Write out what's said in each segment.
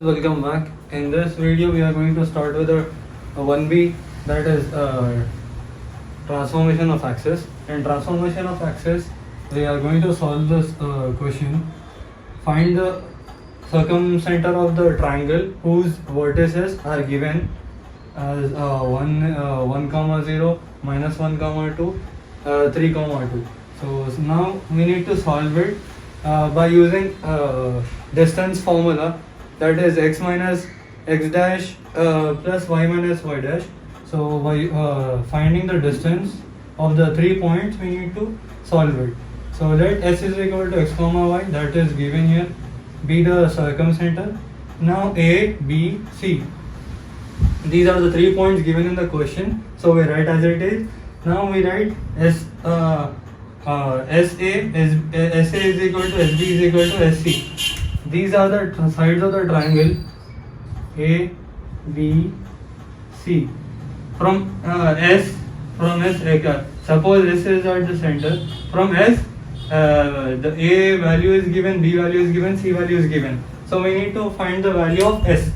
Welcome back. In this video we are going to start with a 1b, that is transformation of axis. In transformation of axis we are going to solve this question. Find the circumcenter of the triangle whose vertices are given as 1, 0, minus 1, 2, 3, 2. So now we need to solve it by using distance formula, that is x minus x dash plus y minus y dash. So by finding the distance of the 3 points we need to solve it. So let s is equal to x comma y, that is given here, be the circumcenter. Now a, b, c, these are the 3 points given in the question, so we write as it is. Now we write SA is equal to SB is equal to SC. These are the sides of the triangle A, B, C. From S, suppose S is at the center. From S, the A value is given, B value is given, C value is given. So we need to find the value of S.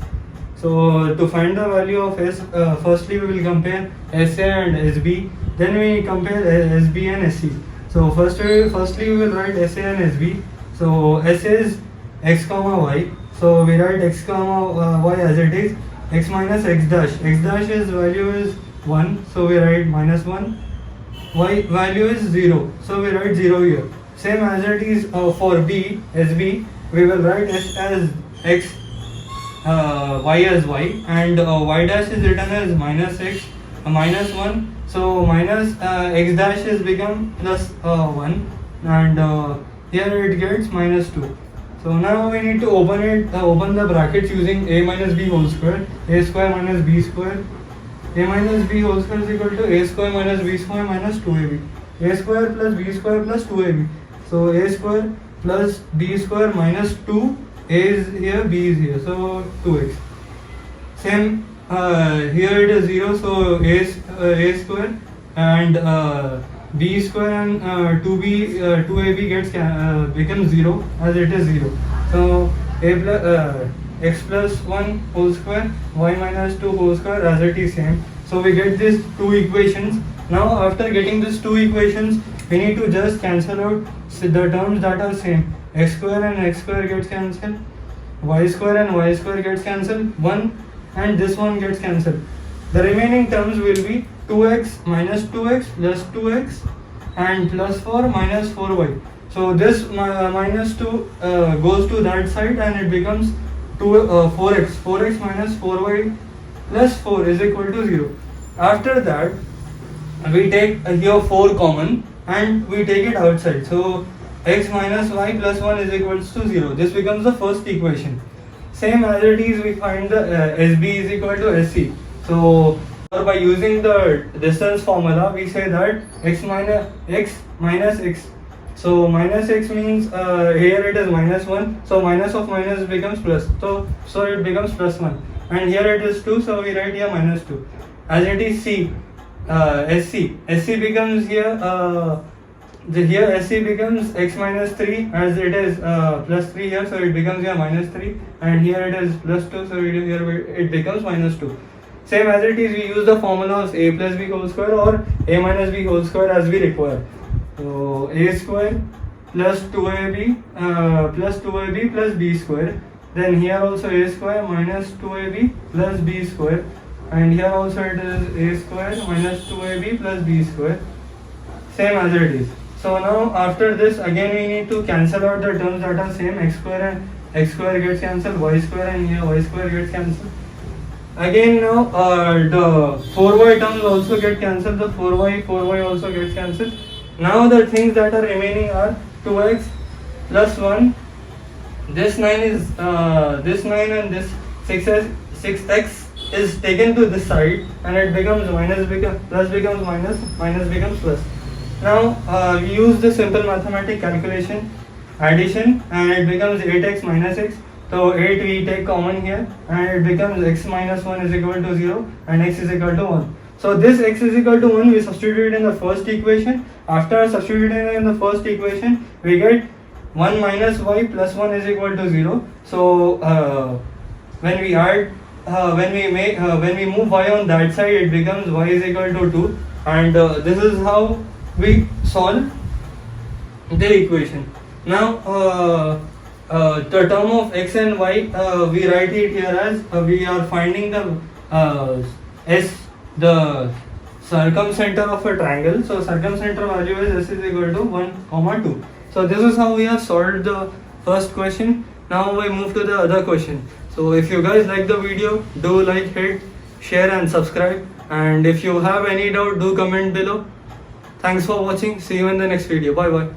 So to find the value of S, firstly we will compare SA and SB. Then we compare SB and SC. So firstly we will write SA and SB. So SA is x comma y. So we write x comma y as it is, x minus x dash. X dash is value is 1, so we write minus 1. Y value is 0, so we write 0 here. Same as it is for B, SB, we will write S as x, y as y, and y dash is written as minus x, minus 1. So minus x dash is become plus 1, and here it gets minus 2. So now we need to open the brackets using a minus b whole square, a square minus b square. A minus b whole square is equal to a square minus b square minus 2ab. A square plus b square plus 2ab. So a square plus b square minus 2, a is here, b is here, so 2x. Same here it is 0, so a square and b square and 2ab gets becomes 0 as it is 0. So a plus x plus 1 whole square, y minus 2 whole square as it is same. So we get these two equations. Now after getting these two equations, we need to just cancel out the terms that are same. X square and x square gets cancelled, y square and y square gets cancelled, 1 and this one gets cancelled. The remaining terms will be 2x minus 2x plus 2x and plus 4 minus 4y. So this minus 2 goes to that side and it becomes 4x minus 4y plus 4 is equal to 0. After that we take here 4 common and we take it outside. So x minus y plus 1 is equals to 0. This becomes the first equation. Same as it is, we find the SB is equal to SC. So by using the distance formula, we say that x minus x. So minus x means here it is minus 1. So minus of minus becomes plus. So it becomes plus 1. And here it is 2. So we write here minus 2. As it is C, SC becomes here. Here SC becomes x minus 3 as it is plus 3 here, so it becomes here minus 3, and here it is plus 2, so here it becomes minus 2. Same as it is, we use the formula of a plus b whole square or a minus b whole square as we require. So a square plus 2ab plus b square. Then here also a square minus 2ab plus b square, and here also it is a square minus 2ab plus b square. Same as it is. So now after this again we need to cancel out the terms that are same. X square and x square gets cancelled, y square and here y square gets cancelled. Again now the 4y terms also get cancelled, the 4y also gets cancelled. Now the things that are remaining are 2x plus 1. This 9 is this 9 and this 6x is taken to this side and it becomes plus becomes minus becomes plus. Now we use the simple mathematical calculation, addition, and it becomes 8x minus x. So 8 we take common here and it becomes x minus 1 is equal to 0 and x is equal to 1. So this x is equal to 1 we substitute in the first equation. After substituting in the first equation we get 1 minus y plus 1 is equal to 0. So when we add when we move y on that side, it becomes y is equal to 2, and this is how we solve the equation. Now the term of x and y, we write it here as we are finding the the circumcenter of a triangle. So circumcenter value is s is equal to 1, 2. So this is how we have solved the first question. Now we move to the other question. So if you guys like the video, do like, hit, share and subscribe. And if you have any doubt, do comment below. Thanks for watching. See you in the next video. Bye bye.